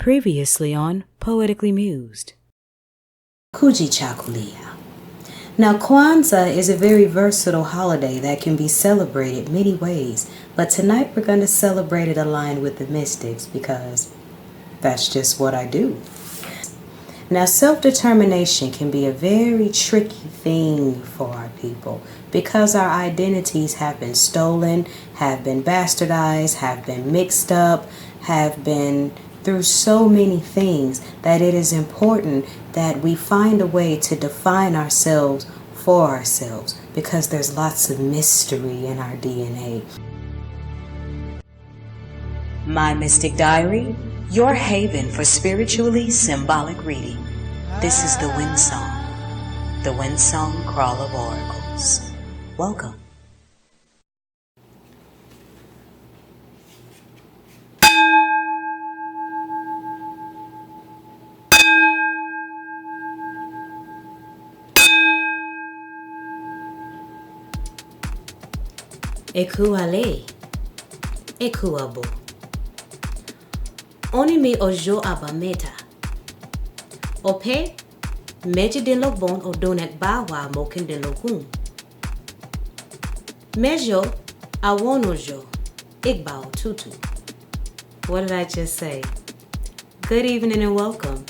Previously on Poetically Mused. Kujichakulia. Now, Kwanzaa is a very versatile holiday that can be celebrated many ways, but tonight we're going to celebrate it aligned with the mystics because that's just what I do. Now, self-determination can be a very tricky thing for our people because our identities have been stolen, have been bastardized, have been mixed up, have been through so many things that it is important that we find a way to define ourselves for ourselves because there's lots of mystery in our DNA. My Mystic Diary, your haven for spiritually symbolic reading. This is the Wind Song Crawl of Oracles. Welcome. Ekuale, ekuabo. Onimi ojo abameta. Ope, meji den lobon o donek bawa moken den lokun. Mejo, awonojo, igbao tutu. What did I just say? Good evening and welcome.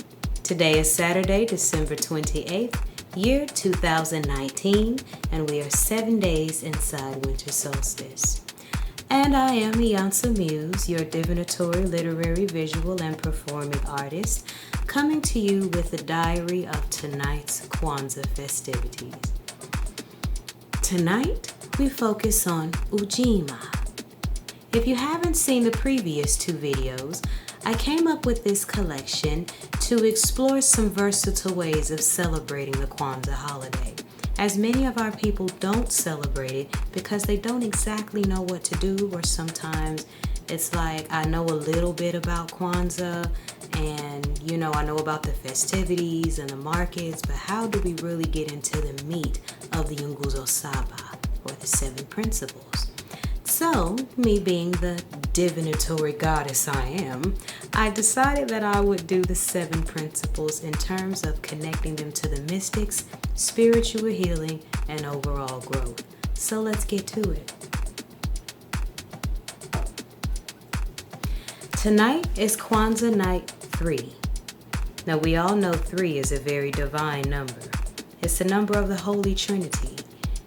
Today is Saturday, December 28th. Year 2019, and we are 7 days inside winter solstice. And I am iiiYansa Muse, your divinatory, literary, visual, and performing artist, coming to you with the diary of tonight's Kwanzaa festivities. Tonight, we focus on Ujimma. If you haven't seen the previous two videos, I came up with this collection to explore some versatile ways of celebrating the Kwanzaa holiday, as many of our people don't celebrate it because they don't exactly know what to do, or sometimes it's like, I know a little bit about Kwanzaa and, I know about the festivities and the markets, but how do we really get into the meat of the Nguzo Saba, or the 7 principles? So, me being the divinatory goddess I am, I decided that I would do the 7 principles in terms of connecting them to the mystics, spiritual healing, and overall growth. So let's get to it. Tonight is Kwanzaa night 3. Now we all know 3 is a very divine number. It's the number of the Holy Trinity.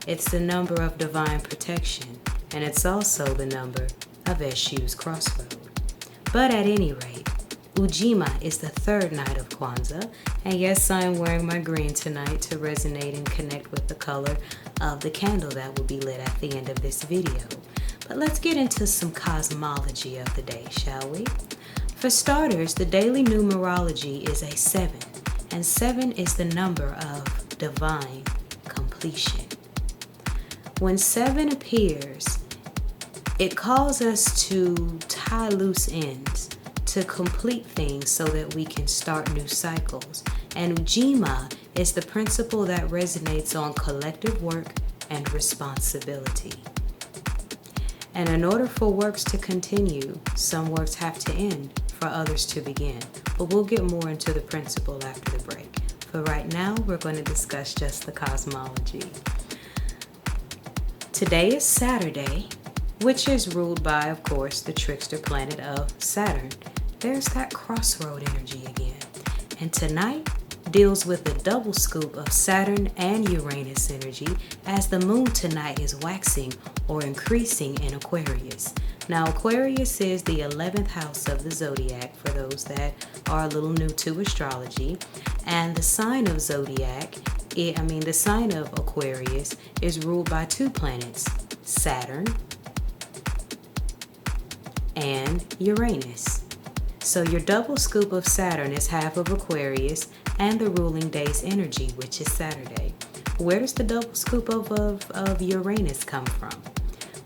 It's the number of divine protection. And it's also the number of Eshu's Crossroad. But at any rate, Ujimma is the 3rd night of Kwanzaa, and yes, I am wearing my green tonight to resonate and connect with the color of the candle that will be lit at the end of this video. But let's get into some cosmology of the day, shall we? For starters, the daily numerology is a 7, and 7 is the number of divine completion. When 7 appears, it calls us to tie loose ends, to complete things so that we can start new cycles. And Ujimma is the principle that resonates on collective work and responsibility. And in order for works to continue, some works have to end for others to begin. But we'll get more into the principle after the break. For right now, we're going to discuss just the cosmology. Today is Saturday, which is ruled by, of course, the trickster planet of Saturn. There's that crossroad energy again. And tonight deals with the double scoop of Saturn and Uranus energy, as the moon tonight is waxing or increasing in Aquarius. Now, Aquarius is the 11th house of the zodiac for those that are a little new to astrology. And the sign of zodiac, the sign of Aquarius is ruled by 2 planets, Saturn and Uranus. So your double scoop of Saturn is half of Aquarius and the ruling day's energy, which is Saturday. Where does the double scoop of Uranus come from?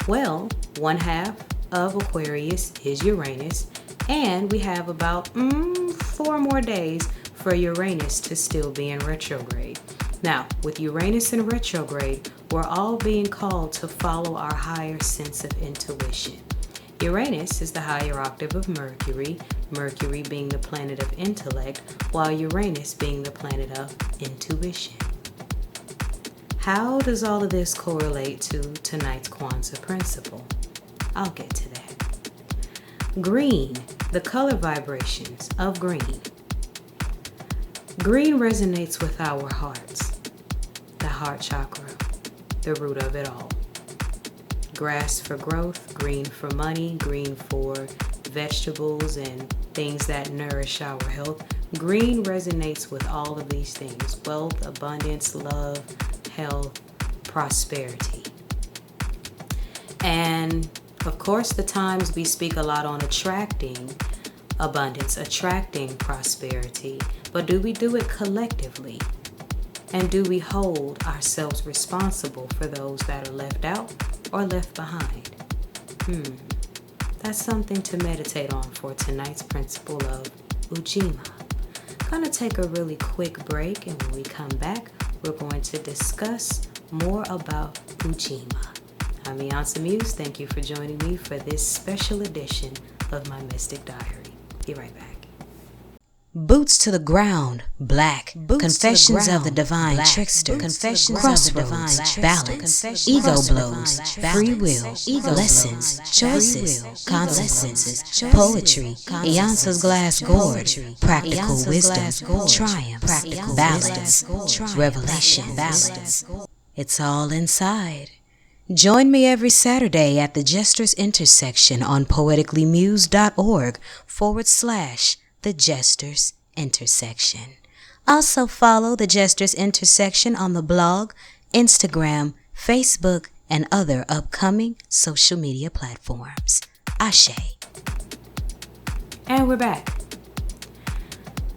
Well, 1/2 of Aquarius is Uranus, and we have about 4 more days for Uranus to still be in retrograde. Now, with Uranus in retrograde, we're all being called to follow our higher sense of intuition. Uranus is the higher octave of Mercury, Mercury being the planet of intellect, while Uranus being the planet of intuition. How does all of this correlate to tonight's Kwanzaa principle? I'll get to that. Green, the color vibrations of green. Green resonates with our hearts, the heart chakra, the root of it all. Grass for growth, green for money, green for vegetables and things that nourish our health. Green resonates with all of these things: wealth, abundance, love, health, prosperity. And of course, the times we speak a lot on attracting abundance, attracting prosperity, but do we do it collectively? And do we hold ourselves responsible for those that are left out or left behind? That's something to meditate on for tonight's principle of Ujimma. Gonna take a really quick break, and when we come back, we're going to discuss more about Ujimma. I'm iiiYansa Muse. Thank you for joining me for this special edition of my Mystic Diary. Be right back. Boots to the ground, black. Confessions of the divine trickster. Crossroads, balance. Ego blows, free will, lessons, choices, consequences, poetry. iiiYansa's glass gorge, practical wisdom, triumph, balance, revelation, balance. It's all inside. Join me every Saturday at the Jester's intersection on poeticallymuse.org/The Jester's Intersection. Also follow The Jester's Intersection on the blog, Instagram, Facebook, and other upcoming social media platforms. Ashe. And we're back.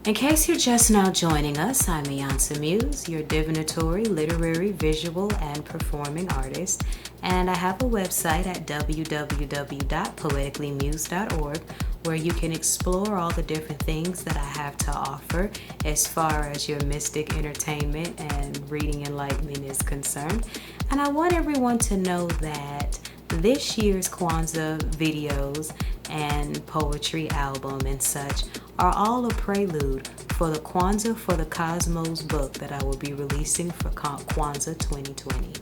In case you're just now joining us, I'm iiiYansa Muse, your divinatory, literary, visual, and performing artist. And I have a website at www.poeticallymuse.org where you can explore all the different things that I have to offer as far as your mystic entertainment and reading enlightenment is concerned. And I want everyone to know that this year's Kwanzaa videos and poetry album and such are all a prelude for the Kwanzaa for the Cosmos book that I will be releasing for Kwanzaa 2020.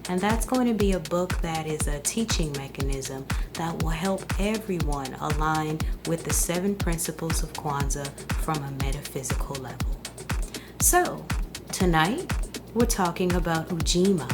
And that's going to be a book that is a teaching mechanism that will help everyone align with the 7 principles of Kwanzaa from a metaphysical level. So, tonight we're talking about Ujimma,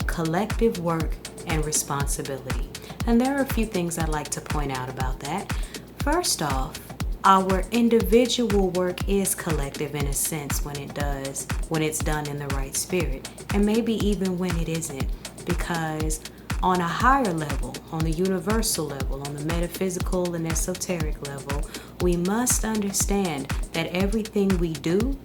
collective work and responsibility. And there are a few things I'd like to point out about that. First off, our individual work is collective in a sense when it's done in the right spirit, and maybe even when it isn't, because on a higher level, on the universal level, on the metaphysical and esoteric level, we must understand that everything we do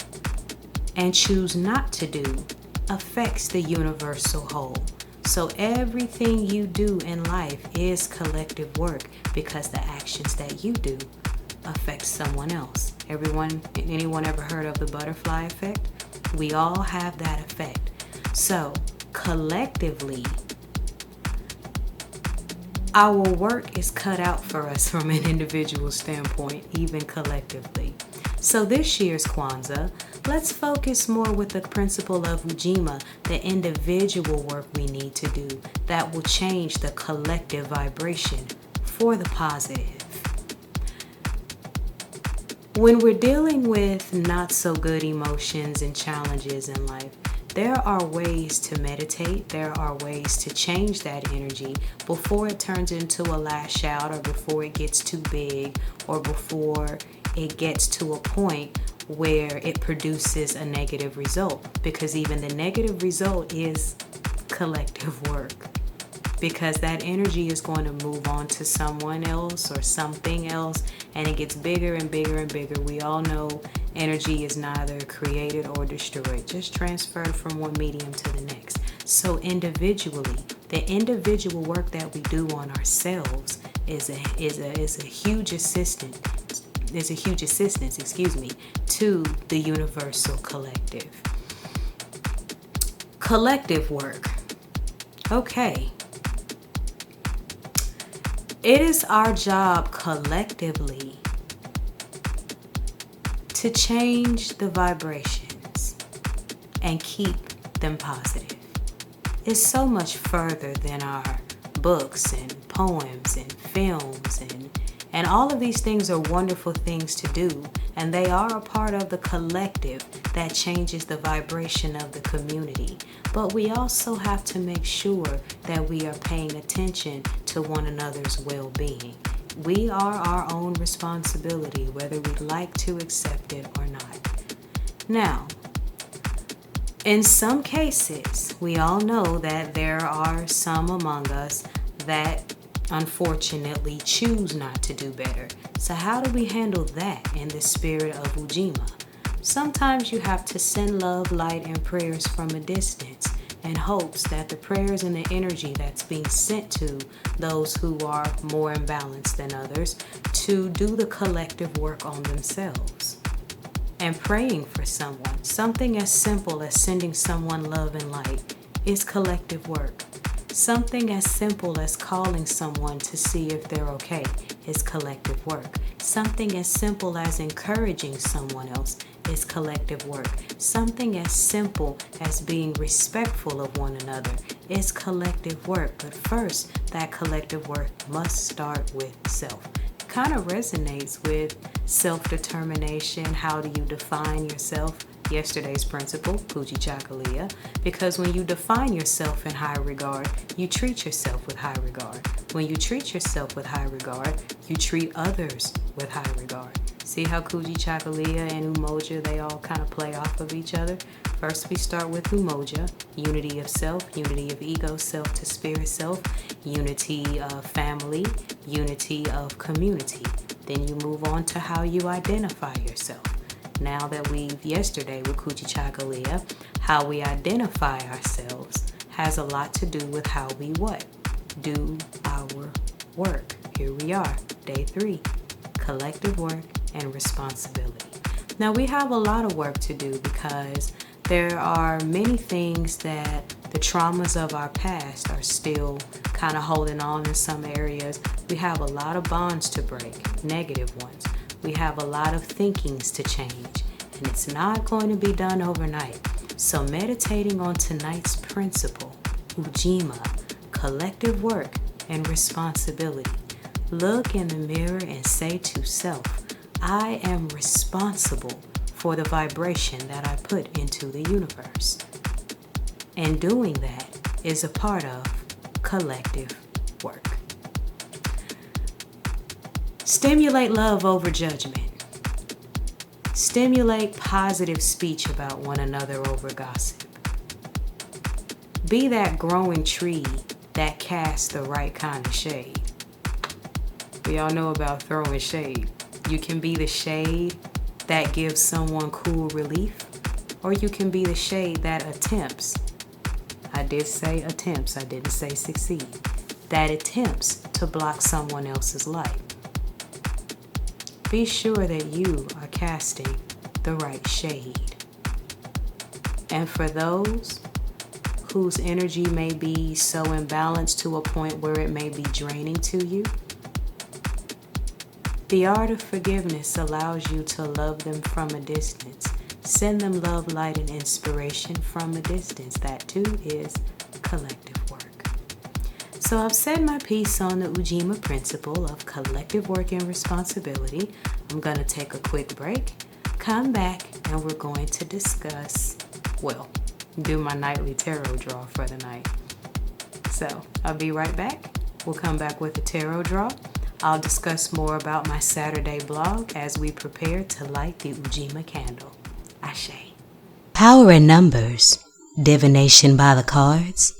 and choose not to do affects the universal whole. So everything you do in life is collective work because the actions that you do affect someone else. Anyone ever heard of the butterfly effect? We all have that effect. So collectively, our work is cut out for us from an individual standpoint, even collectively. So this year's Kwanzaa, let's focus more with the principle of Ujimma, the individual work we need to do that will change the collective vibration for the positive. When we're dealing with not so good emotions and challenges in life, there are ways to meditate, there are ways to change that energy before it turns into a lash out, or before it gets too big, or before it gets to a point where it produces a negative result. Because even the negative result is collective work. Because that energy is going to move on to someone else or something else, and it gets bigger and bigger and bigger. We all know energy is neither created or destroyed, just transferred from one medium to the next. So individually, the individual work that we do on ourselves is a huge assistance. Is a huge assistance, to the universal collective. Collective work. Okay. It is our job collectively to change the vibrations and keep them positive. It's so much further than our books and poems and films and all of these things are wonderful things to do, and they are a part of the collective that changes the vibration of the community. But we also have to make sure that we are paying attention to one another's well-being. We are our own responsibility, whether we like to accept it or not. Now, in some cases, we all know that there are some among us that unfortunately choose not to do better. So how do we handle that in the spirit of Ujimma? Sometimes you have to send love, light, and prayers from a distance in hopes that the prayers and the energy that's being sent to those who are more imbalanced than others to do the collective work on themselves. And praying for someone, something as simple as sending someone love and light, is collective work. Something as simple as calling someone to see if they're okay is collective work. Something as simple as encouraging someone else is collective work. Something as simple as being respectful of one another is collective work. But first, that collective work must start with self. It kind of resonates with self-determination. How do you define yourself? Yesterday's principle, Puji Chakalia, because when you define yourself in high regard, you treat yourself with high regard. When you treat yourself with high regard, you treat others with high regard. See how Kuji Chakalia and Umoja, they all kind of play off of each other? First we start with Umoja, unity of self, unity of ego, self to spirit self, unity of family, unity of community. Then you move on to how you identify yourself. Now that yesterday with Kuji Chakalia, how we identify ourselves has a lot to do with how we what? Do our work. Here we are, day 3, collective work and responsibility. Now we have a lot of work to do because there are many things that the traumas of our past are still kind of holding on in some areas. We have a lot of bonds to break, negative ones. We have a lot of thinkings to change, and it's not going to be done overnight. So meditating on tonight's principle, Ujimma, collective work and responsibility. Look in the mirror and say to self, I am responsible for the vibration that I put into the universe. And doing that is a part of collective work. Stimulate love over judgment. Stimulate positive speech about one another over gossip. Be that growing tree that casts the right kind of shade. We all know about throwing shade. You can be the shade that gives someone cool relief, or you can be the shade that attempts. I did say attempts, I didn't say succeed. That attempts to block someone else's light. Be sure that you are casting the right shade. And for those whose energy may be so imbalanced to a point where it may be draining to you, the art of forgiveness allows you to love them from a distance. Send them love, light, and inspiration from a distance. That too is collective work. So I've said my piece on the Ujimma principle of collective work and responsibility. I'm going to take a quick break, come back, and we're going to discuss, do my nightly tarot draw for the night. So I'll be right back. We'll come back with a tarot draw. I'll discuss more about my Saturday blog as we prepare to light the Ujimma candle. Ashe. Power in numbers. Divination by the cards.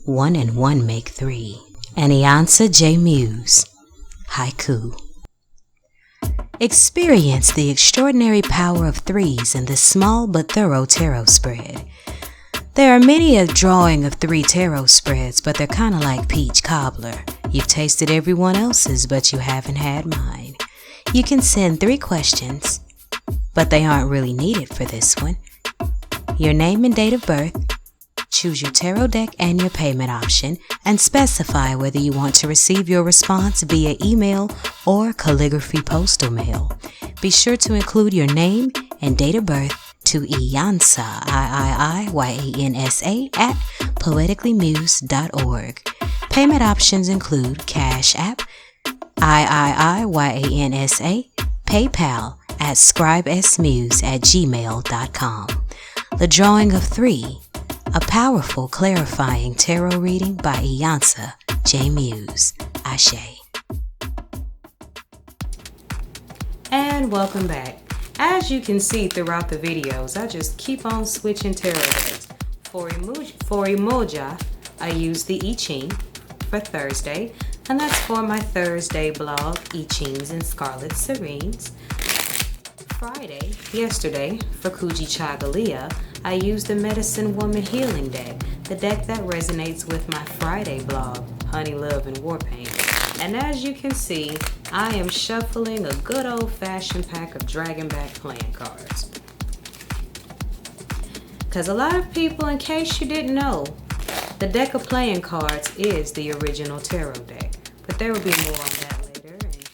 1 and 1 make 3. And iiYansa J. Muse. Haiku. Experience the extraordinary power of 3s in this small but thorough tarot spread. There are many a drawing of 3 tarot spreads, but they're kind of like peach cobbler. You've tasted everyone else's, but you haven't had mine. You can send 3 questions, but they aren't really needed for this one. Your name and date of birth, Choose your tarot deck and your payment option and specify whether you want to receive your response via email or calligraphy postal mail. Be sure to include your name and date of birth to iiiYansa, iiiYansa at poeticallymuse.org. Payment options include Cash App, iiiYansa, PayPal at scribesmuse@gmail.com. The drawing of 3, a powerful clarifying tarot reading by iiiYansa J. Muse. Ashe. And welcome back. As you can see throughout the videos, I just keep on switching tarot decks. For Ujimma, I use the I Ching for Thursday, and that's for my Thursday blog, I Chings and Scarlet Serenes. Friday, yesterday, for Kuji Chagalia, I used the Medicine Woman Healing deck, the deck that resonates with my Friday blog, Honey, Love, and War Paint. And as you can see, I am shuffling a good old-fashioned pack of Dragonback playing cards. Because a lot of people, in case you didn't know, the deck of playing cards is the original tarot deck. But there will be more on that later, and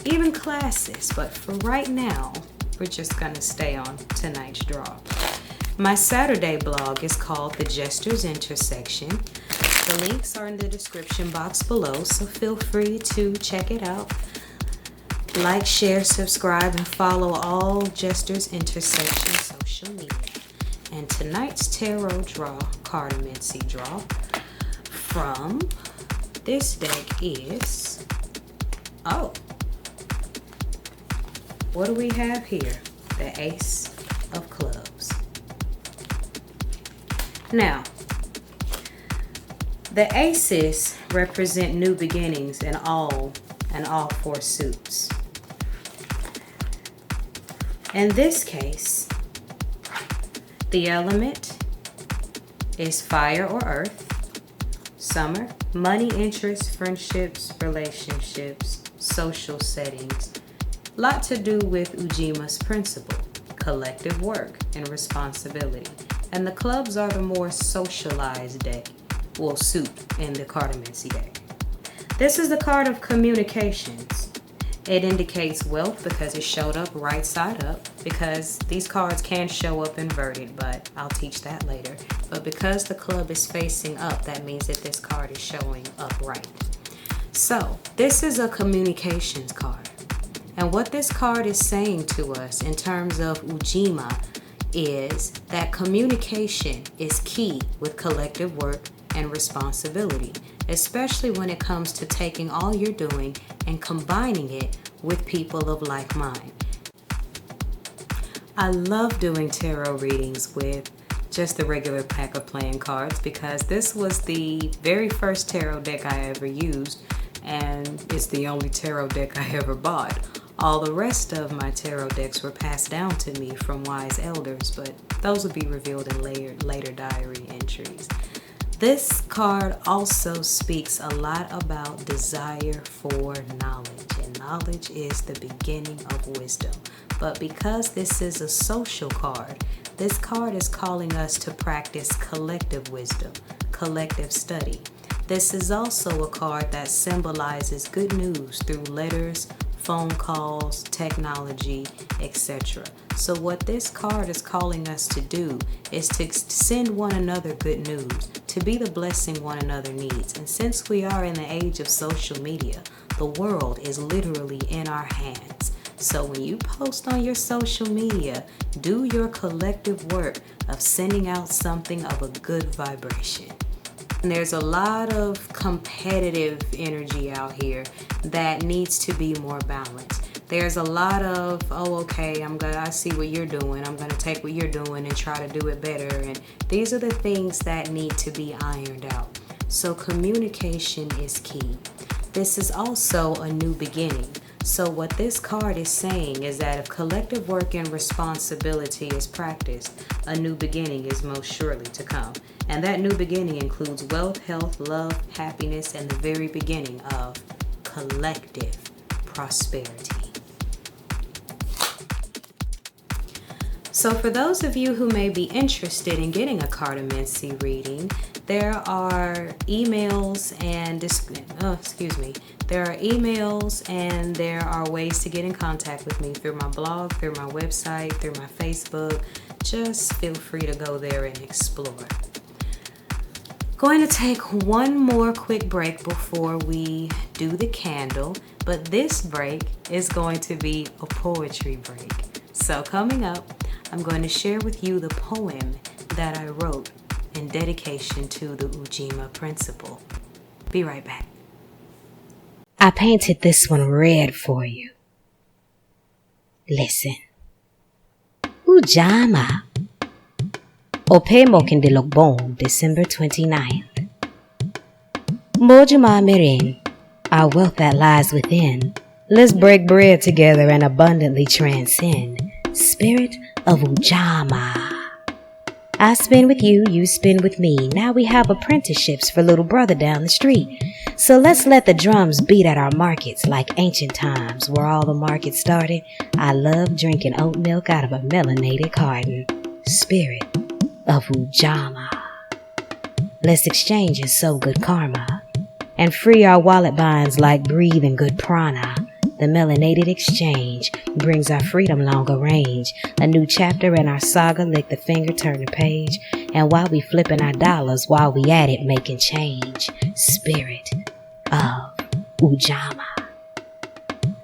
even classes. But for right now, we're just going to stay on tonight's draw. My Saturday blog is called The Jester's Intersection. The links are in the description box below, so feel free to check it out. Like, share, subscribe, and follow all Jester's Intersection social media. And tonight's tarot draw, cartomancy draw, from this deck is, what do we have here? The Ace of Clubs. Now, the aces represent new beginnings in all 4 suits. In this case, the element is fire or earth, summer, money, interest, friendships, relationships, social settings. Lot to do with Ujimma's principle, collective work and responsibility. And the clubs are the more socialized deck. Suit in the cartomancy deck. This is the card of communications. It indicates wealth because it showed up right side up, because these cards can show up inverted, but I'll teach that later. But because the club is facing up, that means that this card is showing upright. So this is a communications card. And what this card is saying to us in terms of Ujimma is that communication is key with collective work and responsibility, especially when it comes to taking all you're doing and combining it with people of like mind. I love doing tarot readings with just the regular pack of playing cards because this was the very first tarot deck I ever used, and it's the only tarot deck I ever bought. All the rest of my tarot decks were passed down to me from wise elders, but those will be revealed in later diary entries. This card also speaks a lot about desire for knowledge, and knowledge is the beginning of wisdom. But because this is a social card, this card is calling us to practice collective wisdom, collective study. This is also a card that symbolizes good news through letters, phone calls, technology, etc. So what this card is calling us to do is to send one another good news, to be the blessing one another needs. And since we are in the age of social media, the world is literally in our hands. So when you post on your social media, do your collective work of sending out something of a good vibration. And there's a lot of competitive energy out here that needs to be more balanced. There's a lot of, I see what you're doing. I'm going to take what you're doing and try to do it better. And these are the things that need to be ironed out. So communication is key. This is also a new beginning. So what this card is saying is that if collective work and responsibility is practiced, a new beginning is most surely to come. And that new beginning includes wealth, health, love, happiness, and the very beginning of collective prosperity. So for those of you who may be interested in getting a cartomancy reading, there are emails and there are ways to get in contact with me through my blog, through my website, through my Facebook. Just feel free to go there and explore. Going to take one more quick break before we do the candle, but this break is going to be a poetry break. So coming up, I'm going to share with you the poem that I wrote in dedication to the Ujimma principle. Be right back. I painted this one red for you. Listen. Ujimma. Opemo Kindilogbon, December 29th. Mojima Mirin, our wealth that lies within. Let's break bread together and abundantly transcend. Spirit of Ujimma. I spin with you, you spin with me. Now we have apprenticeships for little brother down the street. So let's let the drums beat at our markets like ancient times where all the markets started. I love drinking oat milk out of a melanated carton. Spirit of Ujimma. Let's exchange and sow good karma and free our wallet binds like breathing good prana. The melanated exchange brings our freedom longer range. A new chapter in our saga, lick the finger, turn the page. And while we flipping our dollars, while we at it making change. Spirit of Ujimma.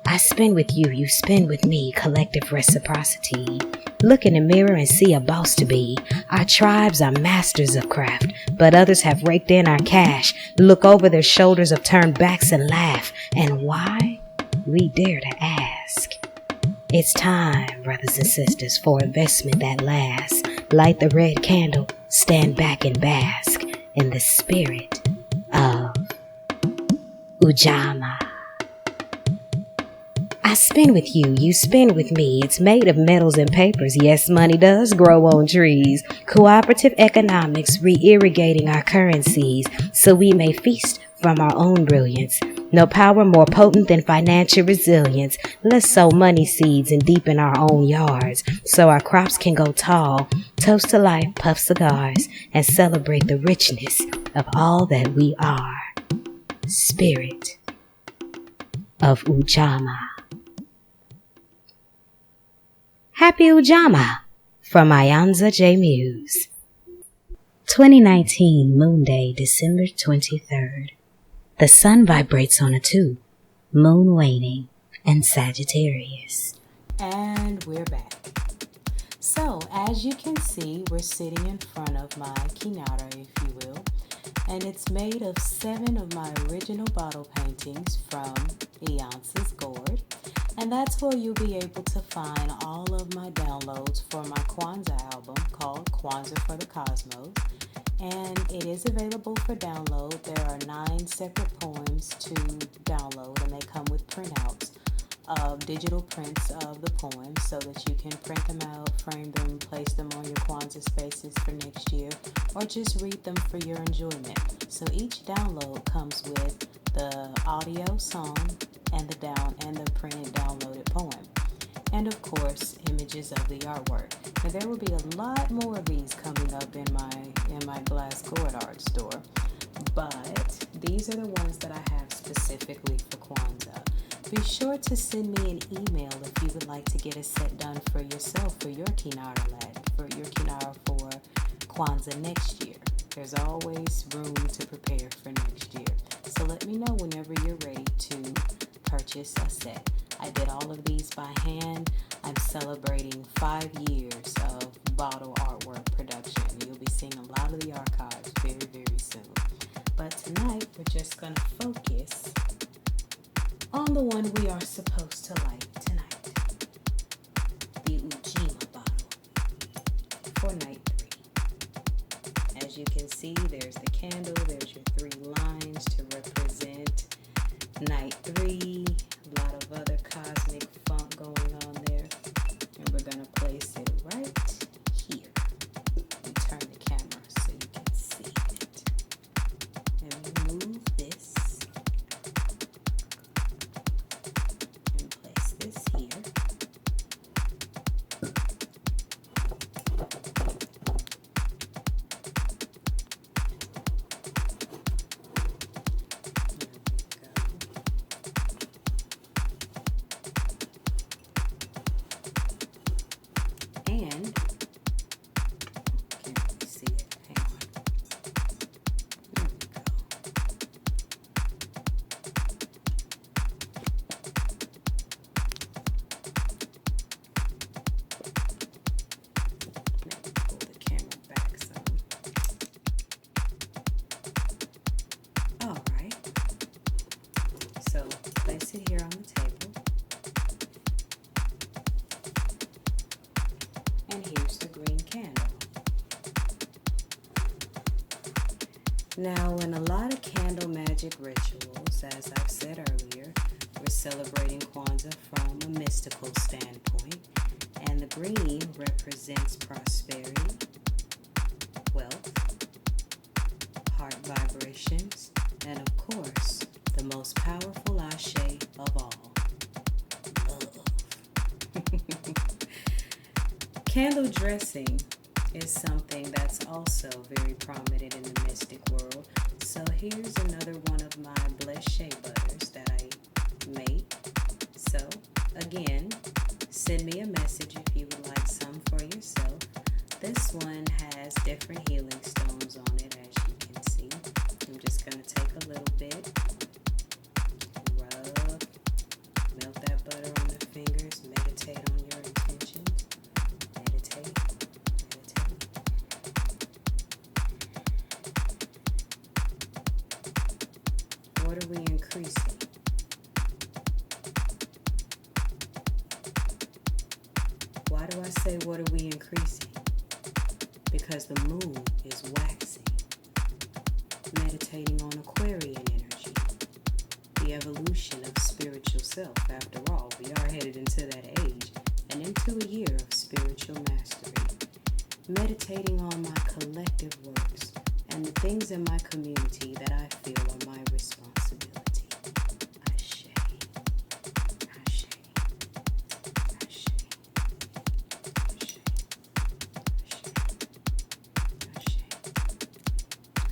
I spin with you, you spin with me, collective reciprocity. Look in the mirror and see a boss to be. Our tribes are masters of craft, but others have raked in our cash. Look over their shoulders of turned backs and laugh. And why? We dare to ask. It's time, brothers and sisters, for investment that lasts. Light the red candle, stand back and bask in the spirit of Ujimma. I spin with you, you spin with me. It's made of metals and papers. Yes, money does grow on trees. Cooperative economics re-irrigating our currencies so we may feast from our own brilliance. No power more potent than financial resilience. Let's sow money seeds and deepen our own yards so our crops can go tall. Toast to life, puff cigars, and celebrate the richness of all that we are. Spirit of Ujimma. Happy Ujimma from iiiYansa J Muse. 2019 Moon Day, December 23rd. The sun vibrates on a 2, moon waning, and Sagittarius. And we're back. So, as you can see, we're sitting in front of my kinara, if you will, and it's made of 7 of my original bottle paintings from iiiYansa's gourd, and that's where you'll be able to find all of my downloads for my Kwanzaa album called Kwanzaa for the Cosmos. And it is available for download. There are 9 separate poems to download, and they come with printouts of digital prints of the poems so that you can print them out, frame them, place them on your Kwanzaa spaces for next year, or just read them for your enjoyment. So each download comes with the audio song and the printed downloaded poem. And of course, images of the artwork. Now there will be a lot more of these coming up in my glass gourd art store, but these are the ones that I have specifically for Kwanzaa. Be sure to send me an email if you would like to get a set done for yourself for your kinara for Kwanzaa next year. There's always room to prepare for next year. So let me know whenever you're ready to purchase a set. I did all of these by hand. I'm celebrating 5 years of bottle artwork production. You'll be seeing a lot of the archives very, very soon. But tonight, we're just going to focus on the one we are supposed to light tonight. The Ujimma bottle for night 3. As you can see, there's the candle. There's your 3 lines to represent night 3. A lot of other cosmic funk going on there. And we're going to place it right here. We turn the camera so you can see it. And we move this. And place this here. place it here on the table. And here's the green candle. Now, in a lot of candle magic rituals, as I've said earlier, we're celebrating Kwanzaa from a mystical standpoint, and the green represents prosperity, wealth, heart vibrations, and of course, the most powerful ashe of all, love. Candle dressing is something that's also very prominent in the mystic world. So here's another one of my blessed shea butters that I make. So again, send me a message if you would like some for yourself. This one has different healing stones on it, as you can see. I'm just going to take a little bit, rub, melt that butter on the fingers, meditate on your intentions, meditate. What are we increasing? Why do I say what are we increasing? Because the moon is waxing, meditating on Aquarian energy, the evolution of spiritual self. After all, we are headed into that age and into a year of spiritual mastery, meditating on my collective works and the things in my community that I feel are my responsibility. Ashe. Ashe. Ashe.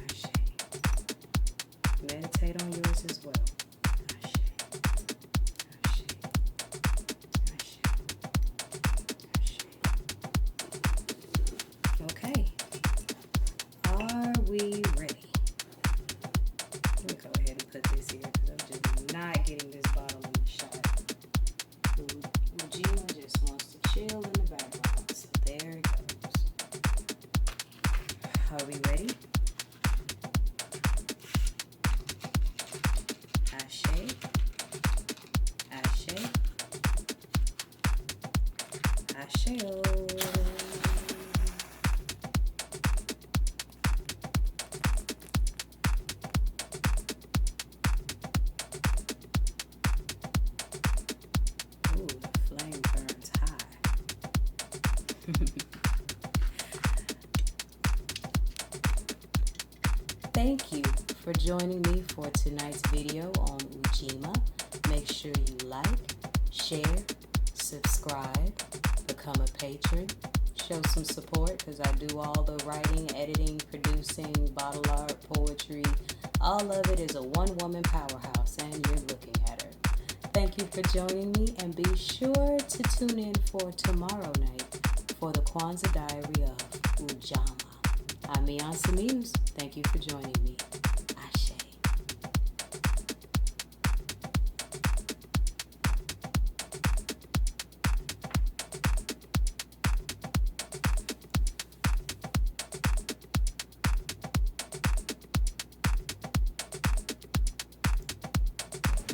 Ashe. Meditate on yours as well. Ashe. Ashe. Ashe. Okay. Are we ready? Let me go ahead and put this here because I'm just not getting this bottle in the shot. Ujimma just wants to chill in the background. So there it goes. Are we ready? Ashe. Ashe. Ashe-o. Ooh, the flame burns high. Thank you for joining me for tonight's video on Ujimma. Make sure you like, share, subscribe, become a patron, show some support because I do all the writing, editing, producing, bottle art, poetry. All of it is a one-woman powerhouse and you're looking at her. Thank you for joining me and be sure to tune in for tomorrow night for the Kwanzaa Diary of Ujimma. I'm iiiYansa. Thank you for joining me. Ashe.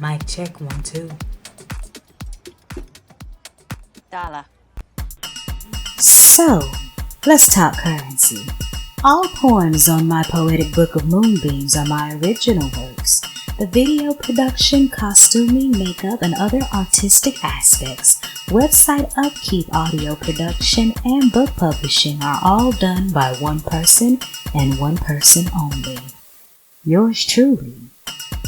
Mic check 1 2. Dollar. So, let's talk currency. All poems on my poetic book of moonbeams are my original works. The video production, costuming, makeup, and other artistic aspects, website upkeep, audio production, and book publishing are all done by one person and one person only. Yours truly.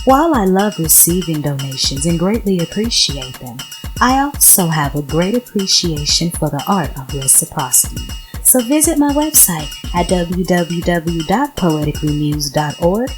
While I love receiving donations and greatly appreciate them, I also have a great appreciation for the art of reciprocity. So visit my website at www.poeticallymuse.org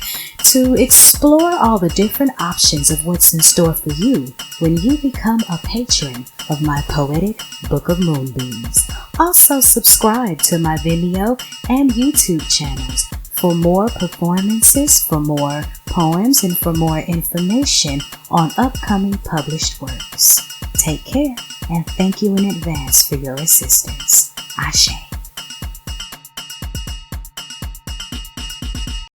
to explore all the different options of what's in store for you when you become a patron of my poetic Book of Moonbeams. Also subscribe to my Vimeo and YouTube channels for more performances, for more poems, and for more information on upcoming published works. Take care, and thank you in advance for your assistance. Ashe.